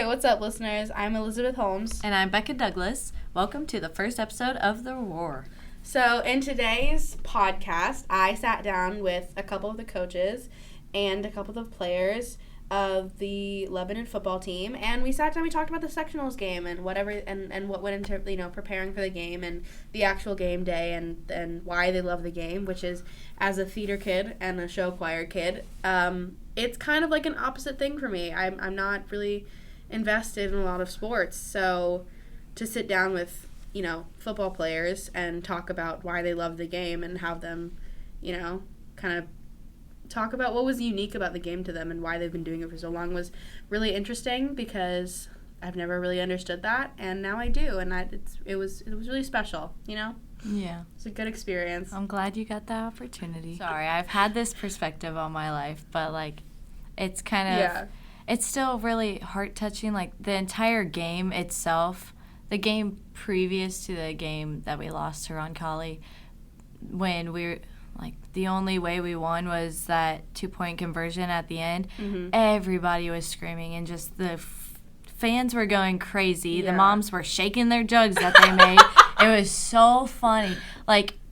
what's up, listeners? I'm Elizabeth Holmes. And I'm Becca Douglas. Welcome to the first episode of The Roar. So, in today's podcast, I sat down with a couple of the coaches and a couple of the players of the Lebanon football team, and we sat down, we talked about the sectionals game and whatever, and what went into, preparing for the game and the actual game day and why they love the game, which is, as a theater kid and a show choir kid, it's kind of like an opposite thing for me. I'm not really invested in a lot of sports, so to sit down with, football players and talk about why they love the game and have them, kind of talk about what was unique about the game to them and why they've been doing it for so long was really interesting, because I've never really understood that, and now I do, and it was really special, Yeah. It's a good experience. I'm glad you got that opportunity. Sorry, I've had this perspective all my life, but, it's kind of, it's still really heart-touching, the entire game itself, the game previous to the game that we lost to Hallie, when we were, the only way we won was that 2-point conversion at the end. Mm-hmm. Everybody was screaming, and just the fans were going crazy. Yeah. The moms were shaking their jugs that they made. It was so funny.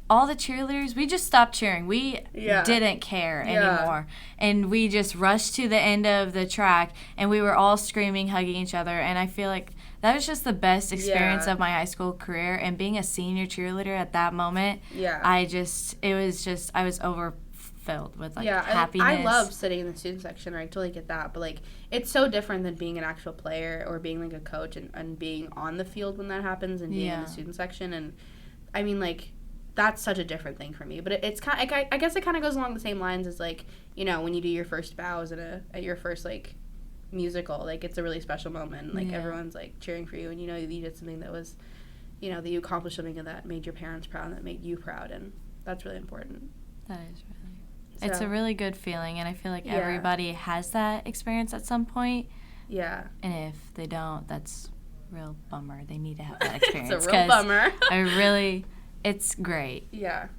All the cheerleaders, we just stopped cheering. We didn't care anymore. And we just rushed to the end of the track, and we were all screaming, hugging each other. And I feel like that was just the best experience of my high school career. And being a senior cheerleader at that moment, I was overfilled with, happiness. I love sitting in the student section, I totally get that. But, it's so different than being an actual player or being, a coach and being on the field when that happens and being in the student section. And, I mean, that's such a different thing for me. But it's kind of, I guess it kind of goes along the same lines as, when you do your first bows at your first, musical. It's a really special moment. Everyone's, cheering for you. And, you did something that was, that you accomplished something that made your parents proud and that made you proud. And that's really important. That is really. So, it's a really good feeling. And I feel like everybody has that experience at some point. Yeah. And if they don't, that's a real bummer. They need to have that experience. It's a real bummer. It's great. Yeah.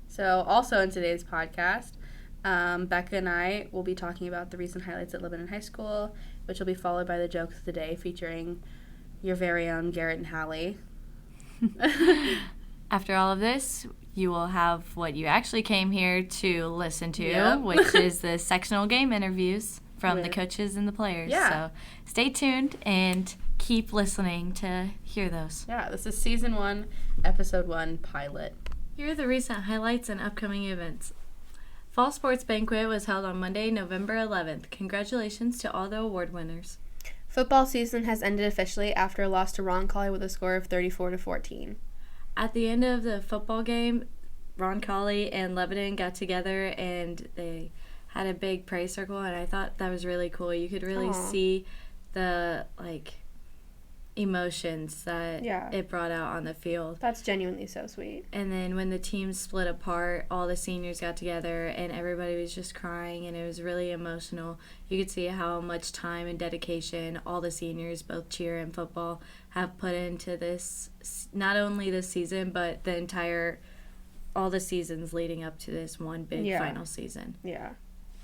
So, also in today's podcast, Becca and I will be talking about the recent highlights at Lebanon High School, which will be followed by the jokes of the day featuring your very own Garrett and Hallie. After all of this, you will have what you actually came here to listen to, which is the sectional game interviews from the coaches and the players. Yeah. So stay tuned and keep listening to hear those. Yeah, this is Season 1, Episode 1, Pilot. Here are the recent highlights and upcoming events. Fall Sports Banquet was held on Monday, November 11th. Congratulations to all the award winners. Football season has ended officially after a loss to Hallie with a score of 34-14. At the end of the football game, Hallie and Lebanon got together and they had a big praise circle, and I thought that was really cool. You could really see the emotions that it brought out on the field. That's genuinely so sweet. And then when the teams split apart, all the seniors got together and everybody was just crying, and it was really emotional. You could see how much time and dedication all the seniors, both cheer and football, have put into this, not only this season, but all the seasons leading up to this one big final season. Yeah.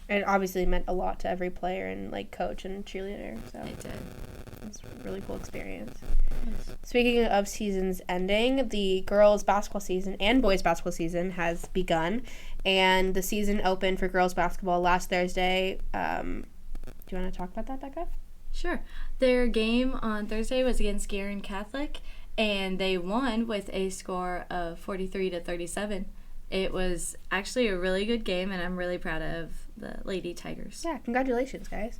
And it obviously meant a lot to every player and, coach and cheerleader. So it did. It's a really cool experience. Yes. Speaking of seasons ending, the girls' basketball season and boys' basketball season has begun. And the season opened for girls' basketball last Thursday. Do you want to talk about that, Becca? Sure. Their game on Thursday was against Garrett Catholic, and they won with a score of 43-37. It was actually a really good game, and I'm really proud of the Lady Tigers. Yeah, congratulations, guys.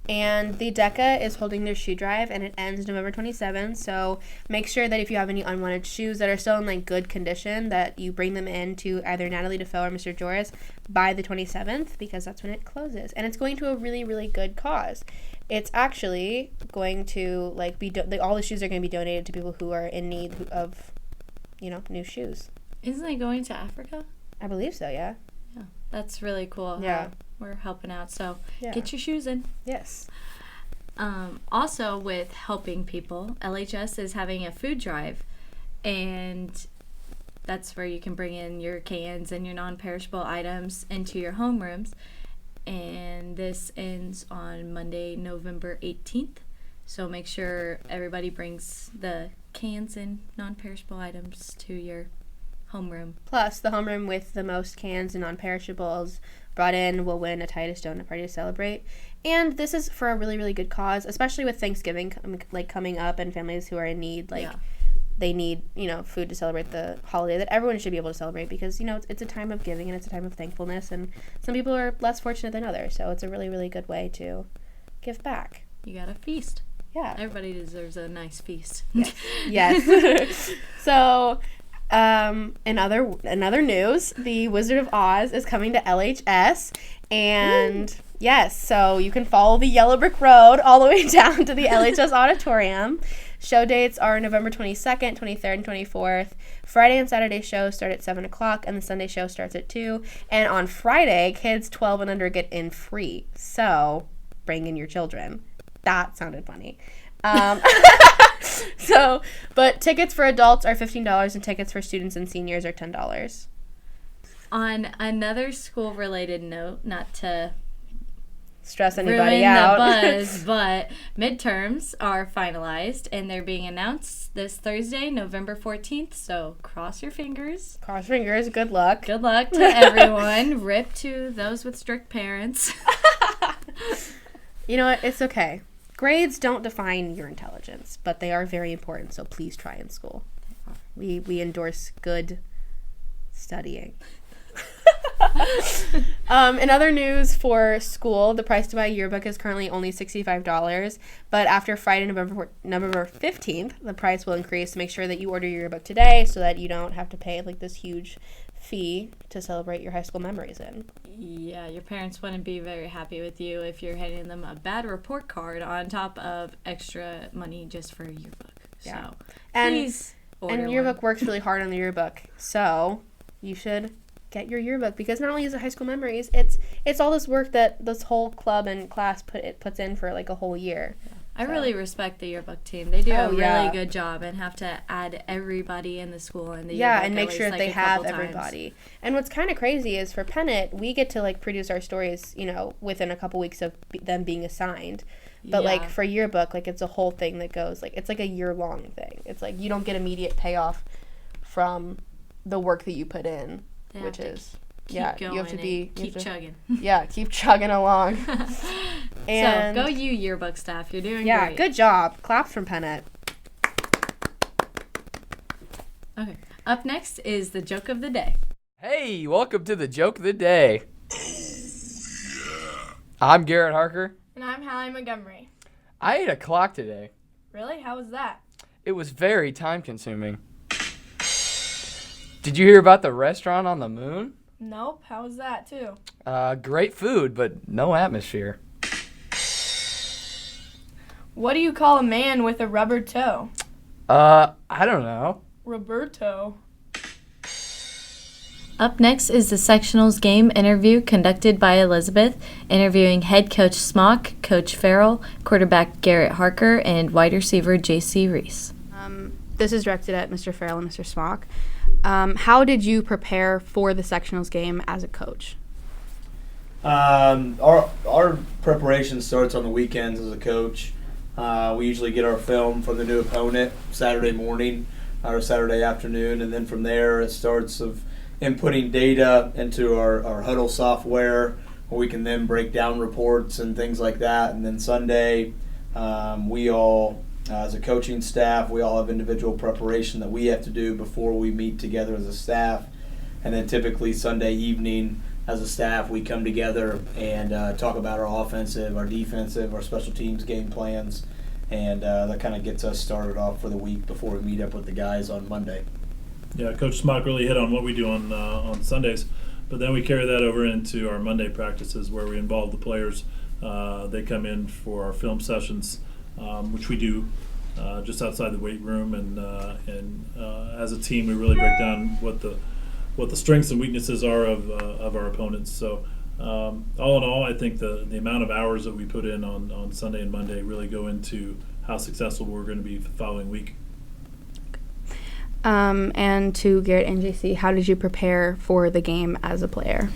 And the DECA is holding their shoe drive, and it ends November 27th. So make sure that if you have any unwanted shoes that are still in good condition, that you bring them in to either Natalie Defoe or Mr. Joris by the 27th, because that's when it closes. And it's going to a really, really good cause. It's actually going to all the shoes are going to be donated to people who are in need of, new shoes. Isn't it going to Africa? I believe so. Yeah. Yeah, that's really cool. Yeah. We're helping out, so get your shoes in. Yes. Also, with helping people, LHS is having a food drive, and that's where you can bring in your cans and your non-perishable items into your homerooms. and this ends on Monday, November 18th. So make sure everybody brings the cans and non-perishable items to your homeroom. Plus, the homeroom with the most cans and non-perishables brought in will win a Titus Donut Party to celebrate. And this is for a really, really good cause, especially with Thanksgiving coming up and families who are in need. They need, food to celebrate the holiday that everyone should be able to celebrate because, it's a time of giving and it's a time of thankfulness. And some people are less fortunate than others. So it's a really, really good way to give back. You got to feast. Yeah. Everybody deserves a nice feast. Yes. So, in other news, the Wizard of Oz is coming to LHS, and yes, so you can follow the yellow brick road all the way down to the LHS auditorium. Show dates are November 22nd, 23rd, and 24th. Friday and Saturday shows start at 7 o'clock, and the Sunday show starts at 2. And on Friday, kids 12 and under get in free. So, bring in your children. That sounded funny. But tickets for adults are $15 and tickets for students and seniors are $10. On another school-related note, not to stress anybody out, the buzz, but midterms are finalized and they're being announced this Thursday, November 14th. So cross your fingers. Cross fingers. Good luck. Good luck to everyone. Rip to those with strict parents. You know what? It's okay. Grades don't define your intelligence, but they are very important, so please try in school. We endorse good studying. In other news for school, the price to buy a yearbook is currently only $65, but after Friday, November 15th, the price will increase. Make sure that you order your yearbook today so that you don't have to pay this huge fee to celebrate your high school memories in. Yeah, your parents wouldn't be very happy with you if you're handing them a bad report card on top of extra money just for a yearbook. Yeah. So please order yearbook works really hard on the yearbook, so you should get your yearbook because not only is it high school memories, it's all this work that this whole club and class puts in for a whole year. Yeah. I really respect the yearbook team. They do a really good job and have to add everybody in the school in the yearbook. Yeah, and make sure that they have everybody. And what's kind of crazy is for Pennant, we get to produce our stories, within a couple weeks of them being assigned. But for yearbook, it's a whole thing that goes it's a year-long thing. It's you don't get immediate payoff from the work that you put in, which is you have to keep chugging. Yeah, keep chugging along. And so go you yearbook staff. You're doing great. Yeah, good job. Claps from Pennant. Okay. Up next is the joke of the day. Hey, welcome to the joke of the day. I'm Garrett Harker. And I'm Hallie Montgomery. I ate a clock today. Really? How was that? It was very time-consuming. Did you hear about the restaurant on the moon? Nope. How was that, too? Great food, but no atmosphere. What do you call a man with a rubber toe? I don't know. Roberto. Up next is the Sectionals game interview conducted by Elizabeth, interviewing head coach Smock, coach Ferrell, quarterback Garrett Harker, and wide receiver J.C. Reese. This is directed at Mr. Ferrell and Mr. Smock. How did you prepare for the Sectionals game as a coach? Our preparation starts on the weekends as a coach. We usually get our film from the new opponent Saturday morning or Saturday afternoon, and then from there it starts of inputting data into our huddle software where we can then break down reports and things like that. And then Sunday, we all, as a coaching staff, we all have individual preparation that we have to do before we meet together as a staff. And then typically Sunday evening, as a staff, we come together and talk about our offensive, our defensive, our special teams game plans, and that kind of gets us started off for the week before we meet up with the guys on Monday. Yeah, Coach Smock really hit on what we do on Sundays, but then we carry that over into our Monday practices where we involve the players. They come in for our film sessions, which we do just outside the weight room, and as a team, we really break down what the strengths and weaknesses are of our opponents. So all in all, I think the amount of hours that we put in on Sunday and Monday really go into how successful we're going to be the following week. And to Garrett and JC, how did you prepare for the game as a player?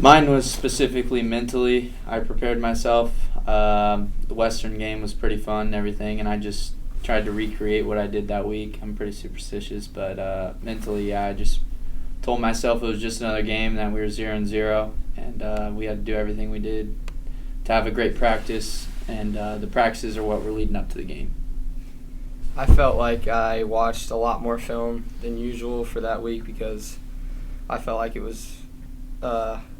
Mine was specifically mentally. I prepared myself. The Western game was pretty fun and everything, and I just tried to recreate what I did that week. I'm pretty superstitious, but mentally, yeah, I just told myself it was just another game, that we were 0-0, and we had to do everything we did to have a great practice, and the practices are what were leading up to the game. I felt like I watched a lot more film than usual for that week because I felt like it was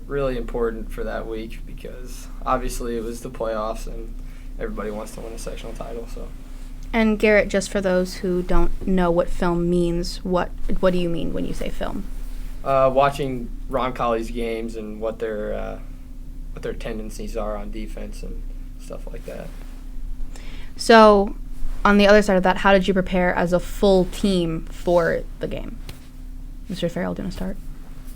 really important for that week because obviously it was the playoffs and everybody wants to win a sectional title. So. And Garrett, just for those who don't know what film means, what do you mean when you say film? Watching Roncalli's games and what their tendencies are on defense and stuff like that. So, on the other side of that, how did you prepare as a full team for the game? Mr. Ferrell, do you want to start?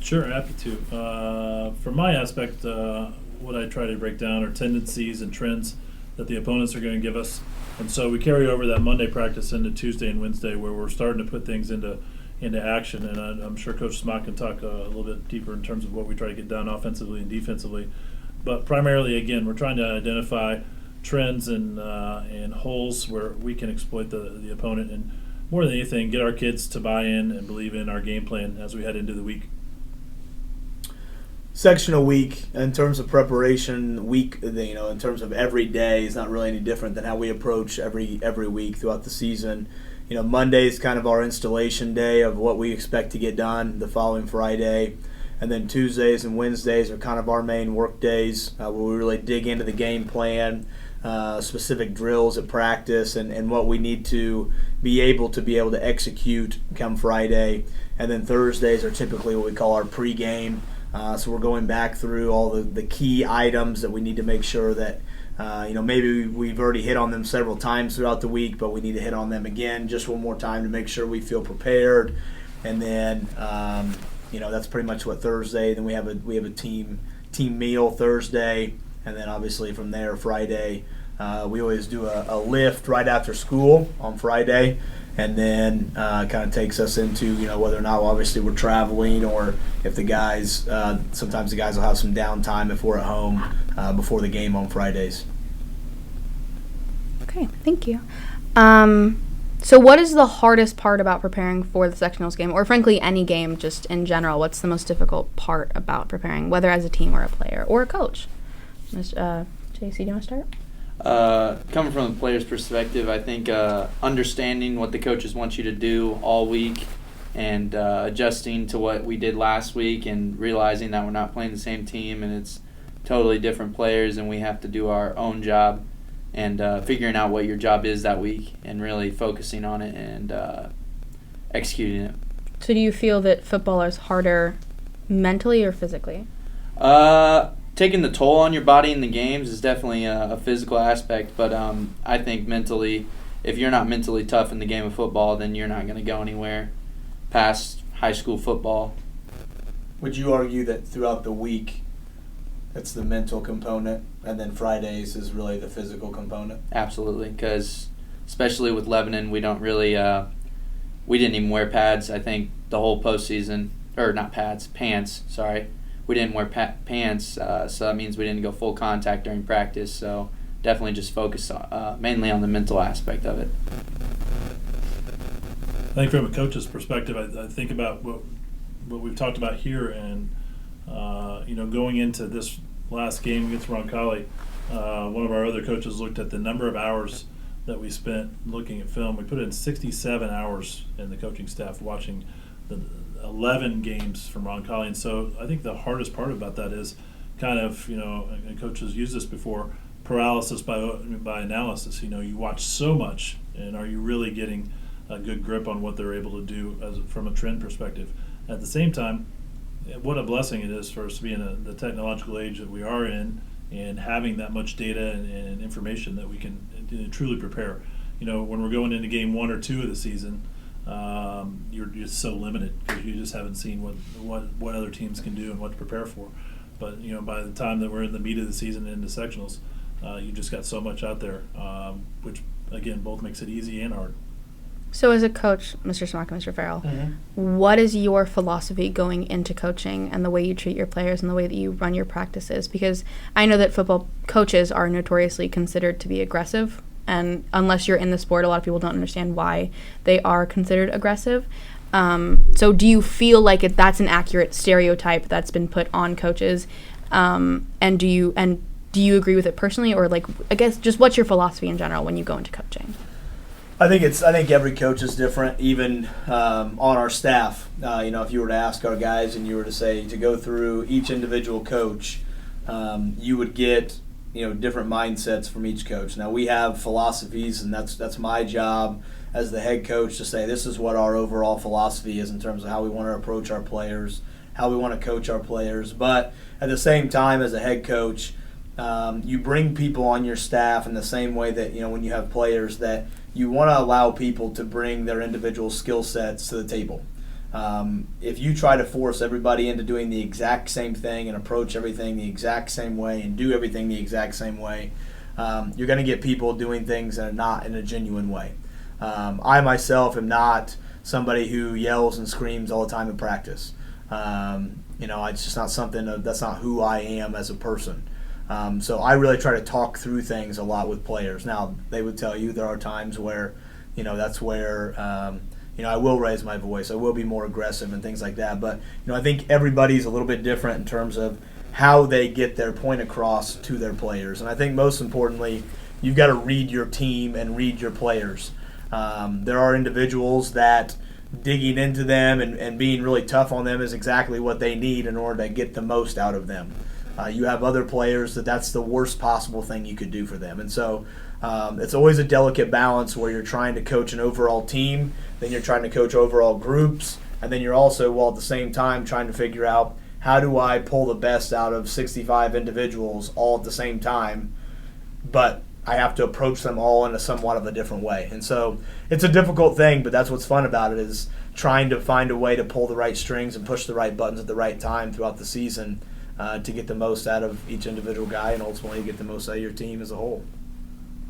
Sure, happy to. From my aspect, what I try to break down are tendencies and trends that the opponents are going to give us. And so we carry over that Monday practice into Tuesday and Wednesday where we're starting to put things into action. And I'm sure Coach Smock can talk a little bit deeper in terms of what we try to get done offensively and defensively. But primarily, again, we're trying to identify trends and holes where we can exploit the opponent. And more than anything, get our kids to buy in and believe in our game plan as we head into the week. Sectional week, in terms of preparation, in terms of every day, is not really any different than how we approach every week throughout the season. Monday is kind of our installation day of what we expect to get done the following Friday, and then Tuesdays and Wednesdays are kind of our main work days where we really dig into the game plan, specific drills at practice, and what we need to be able to execute come Friday. And then Thursdays are typically what we call our pregame. So we're going back through all the key items that we need to make sure that, maybe we've already hit on them several times throughout the week, but we need to hit on them again just one more time to make sure we feel prepared. And then, that's pretty much what Thursday. Then we have a team meal Thursday, and then obviously from there Friday, we always do a lift right after school on Friday. And then kind of takes us into, whether or not obviously we're traveling or if the guys, sometimes the guys will have some downtime if we're at home before the game on Fridays. Okay, thank you. So what is the hardest part about preparing for the sectionals game, or frankly any game just in general? What's the most difficult part about preparing, whether as a team or a player or a coach? JC, do you want to start? Coming from the player's perspective, I think understanding what the coaches want you to do all week and adjusting to what we did last week and realizing that we're not playing the same team and it's totally different players and we have to do our own job and figuring out what your job is that week and really focusing on it and executing it. So do you feel that football is harder mentally or physically? Taking the toll on your body in the games is definitely a physical aspect, but I think mentally, if you're not mentally tough in the game of football, then you're not going to go anywhere past high school football. Would you argue that throughout the week, it's the mental component, and then Fridays is really the physical component? Absolutely, because especially with Lebanon, we don't really we didn't even wear pads, I think, the whole postseason. Or not pads, pants, sorry. We didn't wear pants, so that means we didn't go full contact during practice. So definitely just focus mainly on the mental aspect of it. I think from a coach's perspective, I think about what we've talked about here, and going into this last game against Roncalli, one of our other coaches looked at the number of hours that we spent looking at film. We put in 67 hours in the coaching staff watching the 11 games from Roncalli, and so I think the hardest part about that is kind of, and coaches use this before, paralysis by analysis. You watch so much, and are you really getting a good grip on what they're able to do from a trend perspective? At the same time, what a blessing it is for us to be in the technological age that we are in and having that much data and information that we can truly prepare. When we're going into game 1 or 2 of the season, you're just so limited because you just haven't seen what other teams can do and what to prepare for. But by the time that we're in the meat of the season and into sectionals, you just got so much out there, which again both makes it easy and hard. So as a coach, Mr. Smock and Mr. Ferrell, what is your philosophy going into coaching and the way you treat your players and the way that you run your practices? Because I know that football coaches are notoriously considered to be aggressive, and unless you're in the sport, a lot of people don't understand why they are considered aggressive. So do you feel like that's an accurate stereotype that's been put on coaches? And do you agree with it personally, or like, I guess just what's your philosophy in general when you go into coaching? I think every coach is different, even on our staff. If you were to ask our guys and you were to say to go through each individual coach, you would get different mindsets from each coach. Now we have philosophies, and that's my job as the head coach to say this is what our overall philosophy is in terms of how we want to approach our players, how we want to coach our players. But at the same time, as a head coach, you bring people on your staff in the same way that when you have players, that you want to allow people to bring their individual skill sets to the table. If you try to force everybody into doing the exact same thing and approach everything the exact same way and do everything the exact same way, you're going to get people doing things that are not in a genuine way. I myself am not somebody who yells and screams all the time in practice. It's just not something that's not who I am as a person. So I really try to talk through things a lot with players. Now, they would tell you there are times where, that's where, I will raise my voice. I will be more aggressive and things like that. But, I think everybody's a little bit different in terms of how they get their point across to their players. And I think most importantly, you've got to read your team and read your players. There are individuals that digging into them and being really tough on them is exactly what they need in order to get the most out of them. You have other players that's the worst possible thing you could do for them. And so it's always a delicate balance where you're trying to coach an overall team, then you're trying to coach overall groups, and then you're also, while at the same time, trying to figure out how do I pull the best out of 65 individuals all at the same time, but I have to approach them all in a somewhat of a different way. And so it's a difficult thing, but that's what's fun about it, is trying to find a way to pull the right strings and push the right buttons at the right time throughout the season to get the most out of each individual guy and ultimately get the most out of your team as a whole.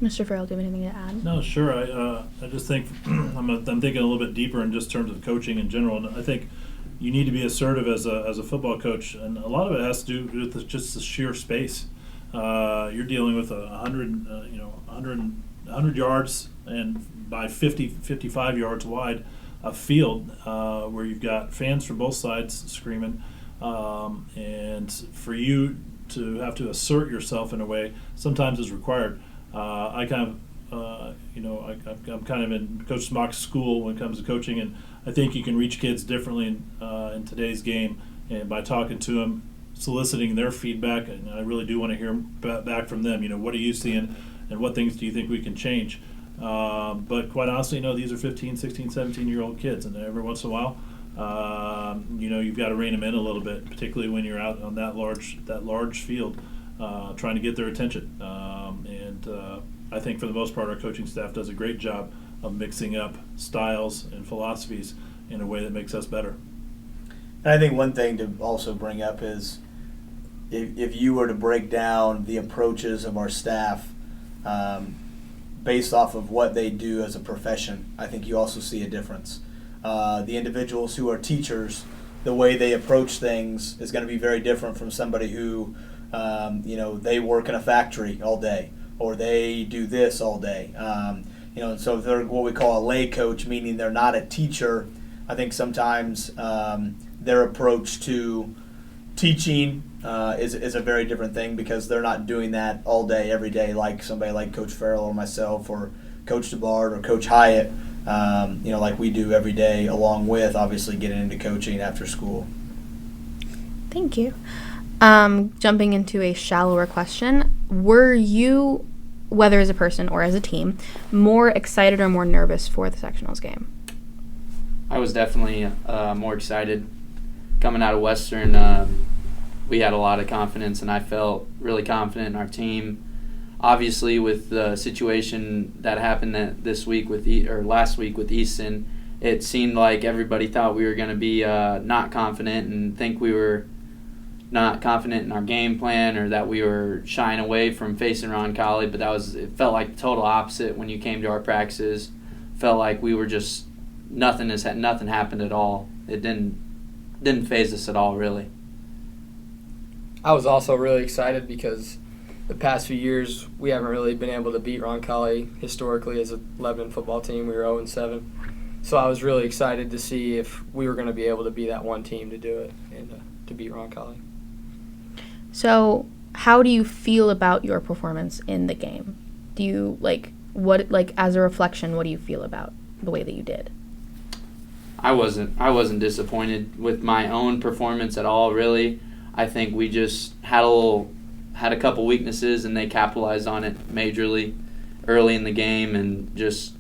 Mr. Ferrell, do you have anything to add? No, sure. I just think I'm thinking a little bit deeper in just terms of coaching in general, and I think you need to be assertive as a football coach, and a lot of it has to do with just the sheer space. You're dealing with 100 yards and by 55 yards wide a field where you've got fans from both sides screaming, and for you to have to assert yourself in a way sometimes is required. I'm kind of in Coach Smock's school when it comes to coaching, and I think you can reach kids differently in today's game, and by talking to them, soliciting their feedback, and I really do want to hear back from them. What are you seeing, and what things do you think we can change? But quite honestly, these are 15, 16, 17-year-old kids, and every once in a while, you've got to rein them in a little bit, particularly when you're out on that large field, trying to get their attention. I think for the most part, our coaching staff does a great job of mixing up styles and philosophies in a way that makes us better. And I think one thing to also bring up is if you were to break down the approaches of our staff based off of what they do as a profession, I think you also see a difference. The individuals who are teachers, the way they approach things is going to be very different from somebody who, they work in a factory all day, or they do this all day. And so they're what we call a lay coach, meaning they're not a teacher. I think sometimes their approach to teaching is a very different thing because they're not doing that all day, every day, like somebody like Coach Ferrell or myself or Coach DeBard or Coach Hyatt, like we do every day, along with obviously getting into coaching after school. Thank you. Jumping into a shallower question, were you, whether as a person or as a team, more excited or more nervous for the sectionals game? I was definitely more excited. Coming out of Western, we had a lot of confidence, and I felt really confident in our team. Obviously, with the situation that happened last week with Easton, it seemed like everybody thought we were going to be not confident and think we were not confident in our game plan or that we were shying away from facing Ron Colley, but it felt like the total opposite when you came to our practices. felt like we were just nothing happened at all. It didn't faze us at all, really. I was also really excited because the past few years we haven't really been able to beat Roncalli historically as a Lebanon football team. We were 0-7. So I was really excited to see if we were going to be able to be that one team to do it and to beat Roncalli. So how do you feel about your performance in the game? Do you, as a reflection, what do you feel about the way that you did? I wasn't disappointed with my own performance at all, really. I think we just had a couple weaknesses, and they capitalized on it majorly early in the game and just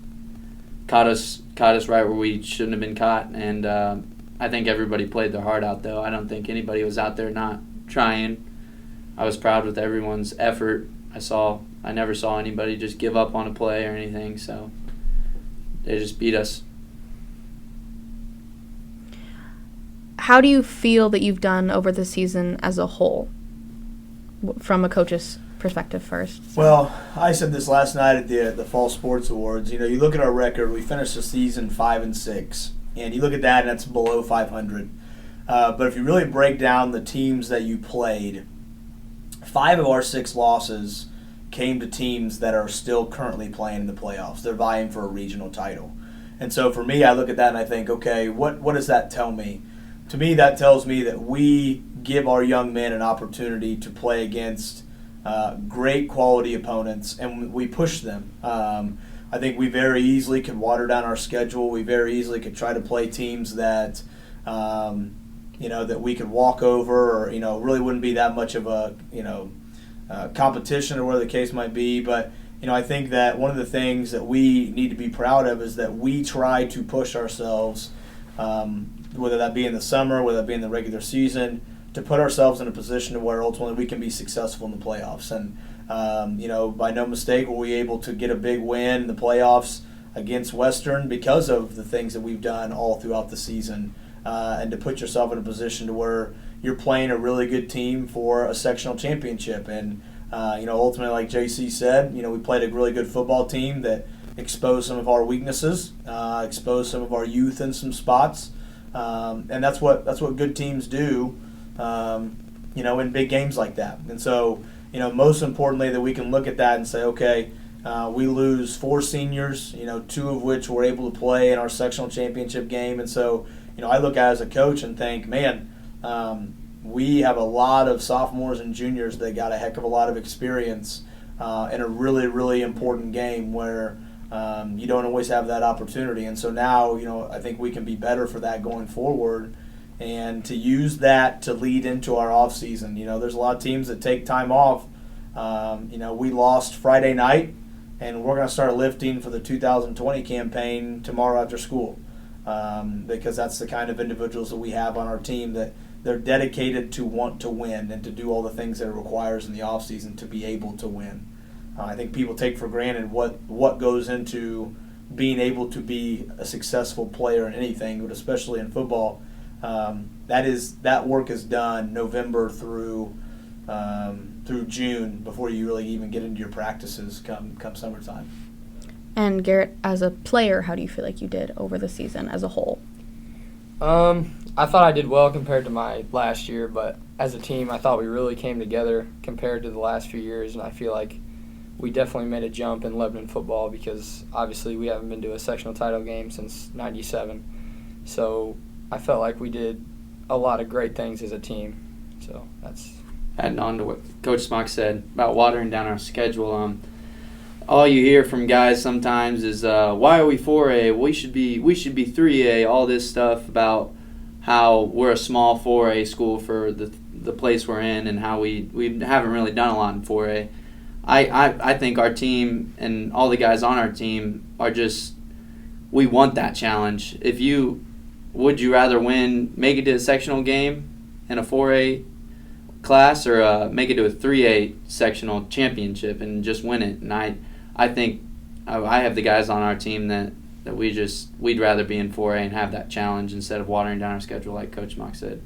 caught us right where we shouldn't have been caught. And I think everybody played their heart out, though. I don't think anybody was out there not trying. I was proud with everyone's effort. I never saw anybody just give up on a play or anything, so they just beat us. How do you feel that you've done over the season as a whole, from a coach's perspective first? So. Well, I said this last night at the Fall Sports Awards. You look at our record. We finished the season 5-6, and you look at that, and that's below 500. But if you really break down the teams that you played, 5 of our 6 losses came to teams that are still currently playing in the playoffs. They're vying for a regional title. And so for me, I look at that and I think, okay, what does that tell me? To me, that tells me that we give our young men an opportunity to play against great quality opponents, and we push them. I think we very easily could water down our schedule. We very easily could try to play teams that that we could walk over, or really wouldn't be that much of a competition, or whatever the case might be. But I think that one of the things that we need to be proud of is that we try to push ourselves, whether that be in the summer, whether that be in the regular season, to put ourselves in a position to where ultimately we can be successful in the playoffs. And by no mistake were we able to get a big win in the playoffs against Western because of the things that we've done all throughout the season. And to put yourself in a position to where you're playing a really good team for a sectional championship. And, ultimately, like JC said, we played a really good football team that exposed some of our weaknesses, exposed some of our youth in some spots. And that's what good teams do, in big games like that. And so, most importantly, that we can look at that and say, okay, we lose 4 seniors, 2 of which were able to play in our sectional championship game. And so, I look at it as a coach and think, man, we have a lot of sophomores and juniors that got a heck of a lot of experience in a really, really important game where you don't always have that opportunity. And so now, I think we can be better for that going forward, and to use that to lead into our off season. There's a lot of teams that take time off. We lost Friday night, and we're going to start lifting for the 2020 campaign tomorrow after school. Because that's the kind of individuals that we have on our team, that they're dedicated to want to win and to do all the things that it requires in the offseason to be able to win. I think people take for granted what goes into being able to be a successful player in anything, but especially in football. That work is done November through June before you really even get into your practices come summertime. And Garrett, as a player, how do you feel like you did over the season as a whole? I thought I did well compared to my last year, but as a team, I thought we really came together compared to the last few years, and I feel like we definitely made a jump in Lebanon football because obviously we haven't been to a sectional title game since '97. So I felt like we did a lot of great things as a team. So that's adding on to what Coach Smock said about watering down our schedule. All you hear from guys sometimes is, why are we 4A? We should be 3A. All this stuff about how we're a small 4A school for the place we're in, and how we haven't really done a lot in 4A. I think our team and all the guys on our team are just, we want that challenge. Would you rather make it to a sectional game in a 4A class, or make it to a 3A sectional championship and just win it? And I think I have the guys on our team that we'd rather be in 4A and have that challenge instead of watering down our schedule like Coach Smock said.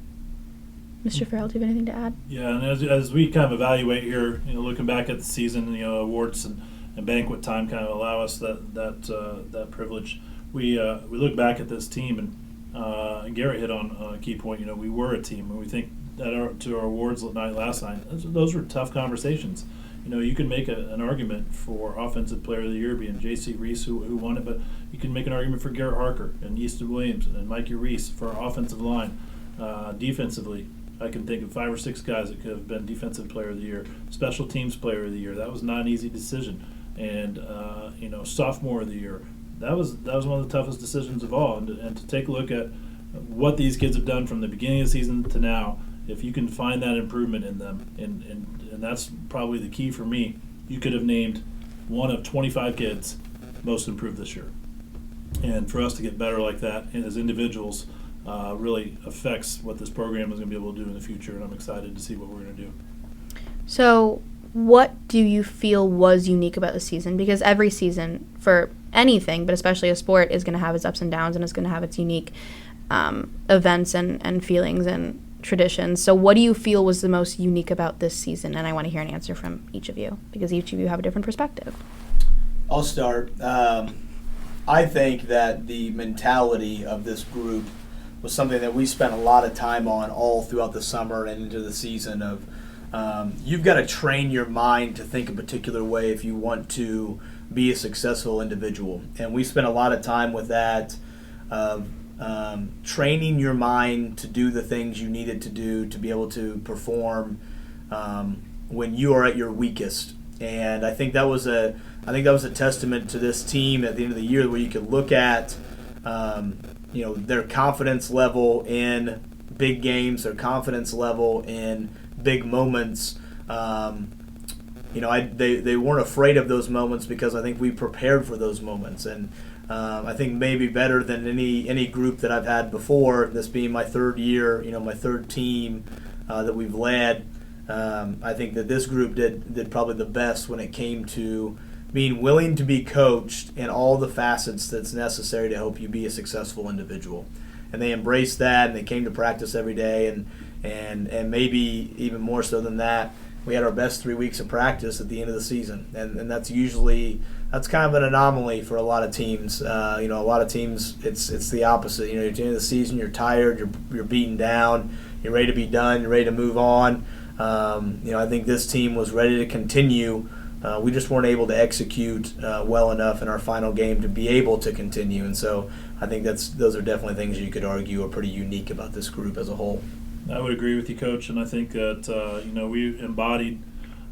Mr. Ferrell, do you have anything to add? Yeah, and as we kind of evaluate here, looking back at the season, awards and and banquet time kind of allow us that privilege. We look back at this team, and Garrett hit on a key point. We were a team, and we think that to our awards night last night, those were tough conversations. You can make an argument for Offensive Player of the Year being J.C. Reese, who won it, but you can make an argument for Garrett Harker and Easton Williams and Mikey Reese for our offensive line. Defensively, I can think of 5 or 6 guys that could have been Defensive Player of the Year, Special Teams Player of the Year. That was not an easy decision. And Sophomore of the Year, that was one of the toughest decisions of all. And to take a look at what these kids have done from the beginning of the season to now, if you can find that improvement in them, and that's probably the key for me, you could have named one of 25 kids most improved this year. And for us to get better like that and as individuals really affects what this program is going to be able to do in the future, and I'm excited to see what we're going to do. So what do you feel was unique about the season? Because every season for anything, but especially a sport, is going to have its ups and downs, and it's going to have its unique events and feelings and traditions. So what do you feel was the most unique about this season? And I want to hear an answer from each of you, because each of you have a different perspective. I'll start. I think that the mentality of this group was something that we spent a lot of time on all throughout the summer and into the season of you've got to train your mind to think a particular way if you want to be a successful individual. And we spent a lot of time with that, training your mind to do the things you needed to do to be able to perform when you are at your weakest. And I think that was a testament to this team at the end of the year, where you could look at their confidence level in big games, their confidence level in big moments. They weren't afraid of those moments because I think we prepared for those moments. And I think maybe better than any group that I've had before, this being my third year, my third team that we've led, I think that this group did probably the best when it came to being willing to be coached in all the facets that's necessary to help you be a successful individual. And they embraced that, and they came to practice every day, and maybe even more so than that, we had our best 3 weeks of practice at the end of the season. And that's kind of an anomaly for a lot of teams. A lot of teams, it's the opposite. At the end of the season, you're tired, you're beaten down, you're ready to be done, you're ready to move on. I think this team was ready to continue. We just weren't able to execute well enough in our final game to be able to continue. And so I think those are definitely things you could argue are pretty unique about this group as a whole. I would agree with you, Coach, and I think that we embodied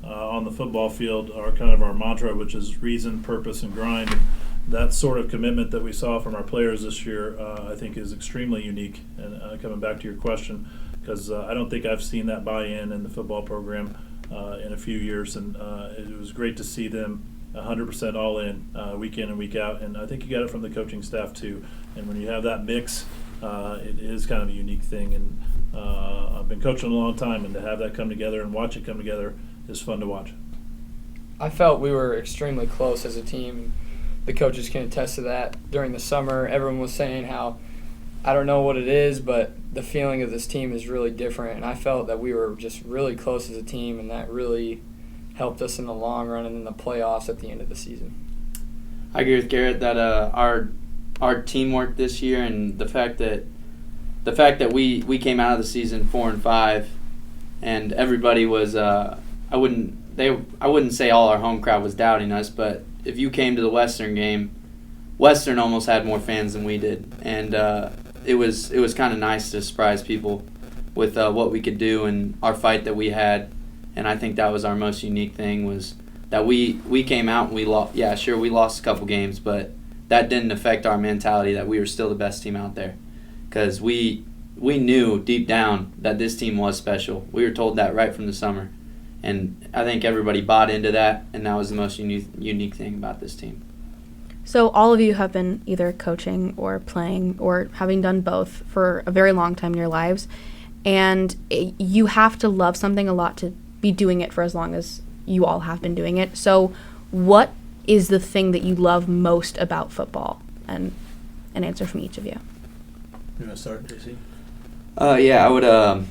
on the football field our mantra, which is reason, purpose, and grind. And that sort of commitment that we saw from our players this year, I think, is extremely unique. And coming back to your question, because I don't think I've seen that buy-in in the football program in a few years, and it was great to see them 100% all in week in and week out. And I think you got it from the coaching staff too. And when you have that mix, it is kind of a unique thing. And I've been coaching a long time, and to have that come together and watch it come together is fun to watch. I felt we were extremely close as a team. The coaches can attest to that. During the summer, everyone was saying how, I don't know what it is, but the feeling of this team is really different. And I felt that we were just really close as a team, and that really helped us in the long run and in the playoffs at the end of the season. I agree with Garrett that our teamwork this year, and the fact that we came out of the season 4-5, and everybody was I wouldn't say all our home crowd was doubting us, but if you came to the Western game, Western almost had more fans than we did, and it was kind of nice to surprise people with what we could do and our fight that we had. And I think that was our most unique thing, was that we came out and we lost. Yeah, sure, we lost a couple games, but that didn't affect our mentality that we were still the best team out there, because we knew deep down that this team was special. We were told that right from the summer, and I think everybody bought into that, and that was the most unique thing about this team. So all of you have been either coaching or playing or having done both for a very long time in your lives, and you have to love something a lot to be doing it for as long as you all have been doing it. So what is the thing that you love most about football? And an answer from each of you. You want to start, JC? Yeah, I would.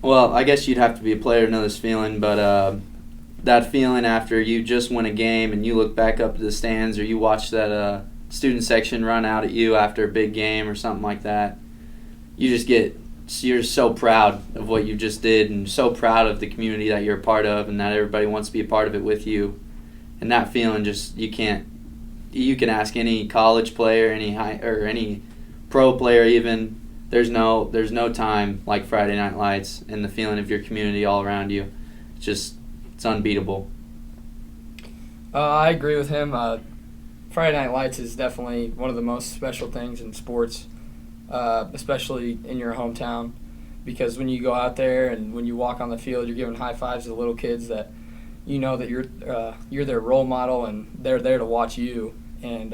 Well, I guess you'd have to be a player to know this feeling, but that feeling after you just win a game and you look back up to the stands, or you watch that student section run out at you after a big game or something like that, you're so proud of what you just did, and so proud of the community that you're a part of, and that everybody wants to be a part of it with you. And that feeling, you can ask any college player, any pro player even. There's no time like Friday Night Lights, and the feeling of your community all around you. It's unbeatable. I agree with him. Friday Night Lights is definitely one of the most special things in sports, especially in your hometown, because when you go out there and when you walk on the field, you're giving high fives to little kids that you know that you're their role model, and they're there to watch you. And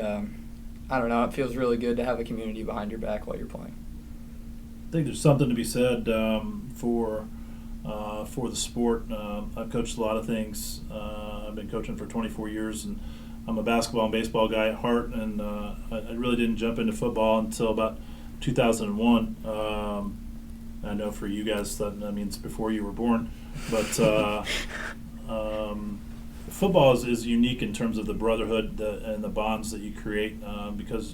I don't know, it feels really good to have a community behind your back while you're playing. I think there's something to be said for the sport. I've coached a lot of things. I've been coaching for 24 years, and I'm a basketball and baseball guy at heart, and I really didn't jump into football until about 2001. I know for you guys that means before you were born, but football is unique in terms of the brotherhood and the bonds that you create, because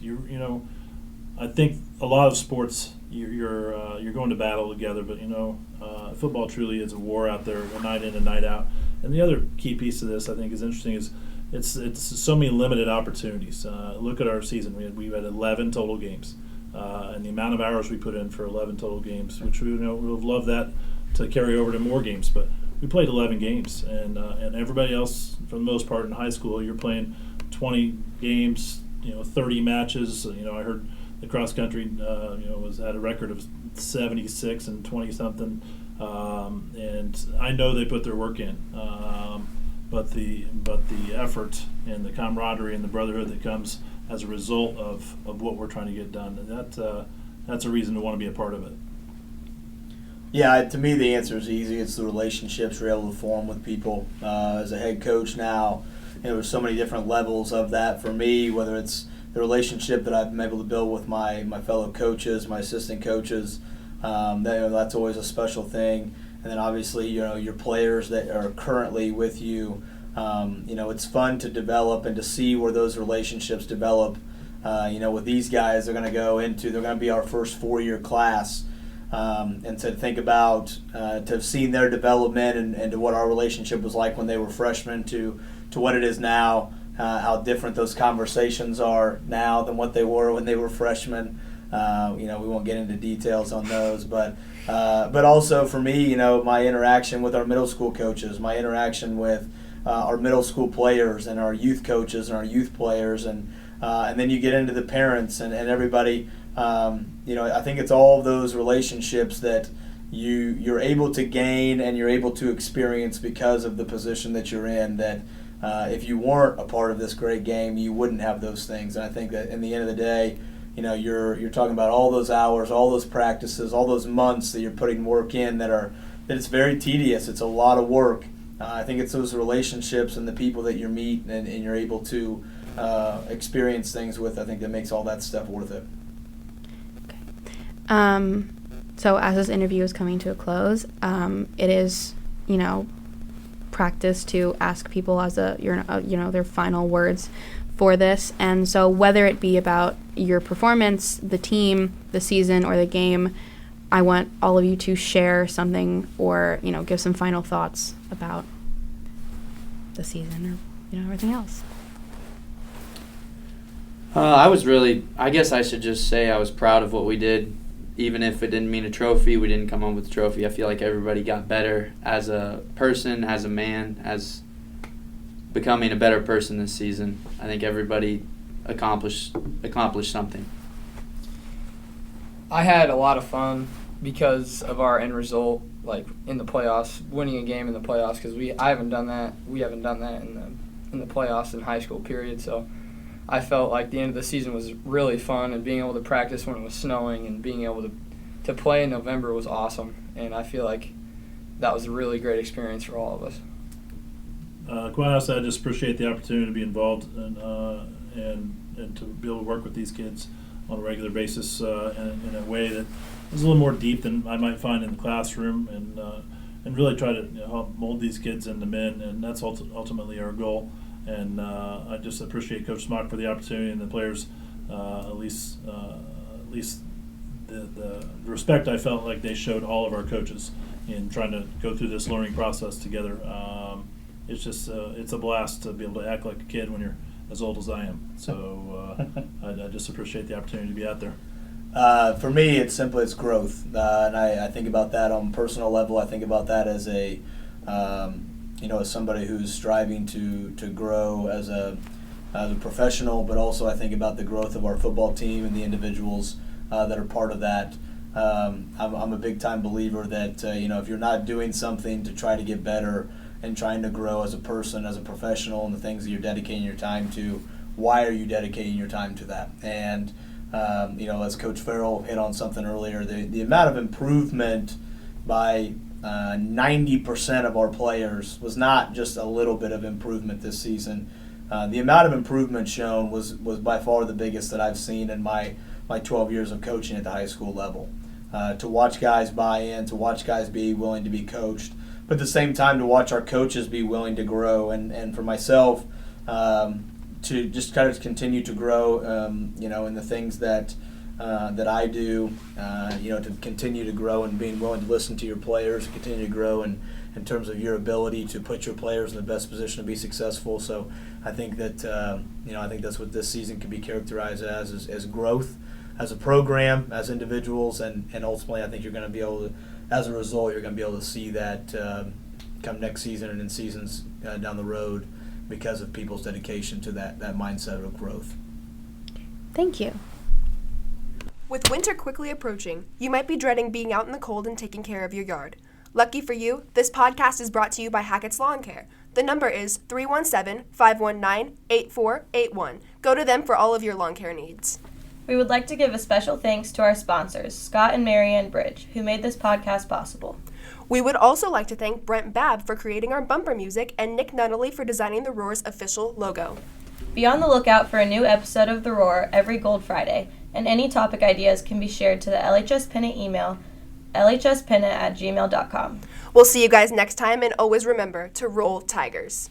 I think a lot of sports you're going to battle together, but football truly is a war out there, a night in and night out. And the other key piece of this I think is interesting is it's so many limited opportunities. Look at our season; we had 11 total games, and the amount of hours we put in for 11 total games, which we would have loved that to carry over to more games, but we played 11 games, and everybody else, for the most part in high school, you're playing 20 games, 30 matches. I heard the cross country, was at a record of 76 and 20 something, and I know they put their work in, but the effort and the camaraderie and the brotherhood that comes as a result of what we're trying to get done, and that's a reason to want to be a part of it. Yeah, to me the answer is easy. It's the relationships we're able to form with people. As a head coach now, there's so many different levels of that for me, whether it's the relationship that I've been able to build with my fellow coaches, my assistant coaches. That's always a special thing. And then obviously, your players that are currently with you, it's fun to develop and to see where those relationships develop. With these guys, they're going to be our first 4-year class. And to think about, to have seen their development and to what our relationship was like when they were freshmen to what it is now, how different those conversations are now than what they were when they were freshmen. We won't get into details on those, but also for me, my interaction with our middle school coaches, my interaction with our middle school players and our youth coaches and our youth players, and then you get into the parents and everybody. I think it's all of those relationships that you're able to gain and you're able to experience because of the position that you're in, that if you weren't a part of this great game, you wouldn't have those things. And I think that in the end of the day, you're talking about all those hours, all those practices, all those months that you're putting work in that it's very tedious. It's a lot of work. I think it's those relationships and the people that you meet and you're able to experience things with, I think that makes all that stuff worth it. So as this interview is coming to a close, it is, practice to ask people as their final words for this. And so whether it be about your performance, the team, the season, or the game, I want all of you to share something or, give some final thoughts about the season or, everything else. I guess I should just say I was proud of what we did. Even if it didn't mean a trophy, we didn't come home with a trophy. I feel like everybody got better as a person, as a man, as becoming a better person this season. I think everybody accomplished something. I had a lot of fun because of our end result, like in the playoffs, winning a game in the playoffs, because I haven't done that. We haven't done that in the playoffs in high school period. So I felt like the end of the season was really fun, and being able to practice when it was snowing and being able to play in November was awesome. And I feel like that was a really great experience for all of us. Quite honestly, I just appreciate the opportunity to be involved and to be able to work with these kids on a regular basis in a way that is a little more deep than I might find in the classroom, and and really try to help mold these kids into men, and that's ultimately our goal. And I just appreciate Coach Smock for the opportunity, and the players, at least the respect I felt like they showed all of our coaches in trying to go through this learning process together. It's just it's a blast to be able to act like a kid when you're as old as I am. So I just appreciate the opportunity to be out there. For me, it's growth, and I think about that on a personal level. I think about that as as somebody who's striving to grow as a professional, but also I think about the growth of our football team and the individuals that are part of that. I'm a big time believer that if you're not doing something to try to get better and trying to grow as a person, as a professional, and the things that you're dedicating your time to, why are you dedicating your time to that? And as Coach Ferrell hit on something earlier, the amount of improvement by 90% of our players was not just a little bit of improvement this season. The amount of improvement shown was by far the biggest that I've seen in my 12 years of coaching at the high school level. To watch guys buy in, to watch guys be willing to be coached, but at the same time to watch our coaches be willing to grow, and for myself to just kind of continue to grow, in the things that I do, to continue to grow and being willing to listen to your players, continue to grow in terms of your ability to put your players in the best position to be successful. So I think that I think that's what this season can be characterized as growth, as a program, as individuals, and ultimately I think you're going to be able to, as a result, you're going to be able to see that come next season and in seasons down the road because of people's dedication to that mindset of growth. Thank you. With winter quickly approaching, you might be dreading being out in the cold and taking care of your yard. Lucky for you, this podcast is brought to you by Hackett's Lawn Care. The number is 317-519-8481. Go to them for all of your lawn care needs. We would like to give a special thanks to our sponsors, Scott and Marianne Bridge, who made this podcast possible. We would also like to thank Brent Babb for creating our bumper music and Nick Nunnally for designing the Roar's official logo. Be on the lookout for a new episode of The Roar every Gold Friday, and any topic ideas can be shared to the LHS Pennant email, lhspennant@gmail.com. We'll see you guys next time, and always remember to roll Tigers.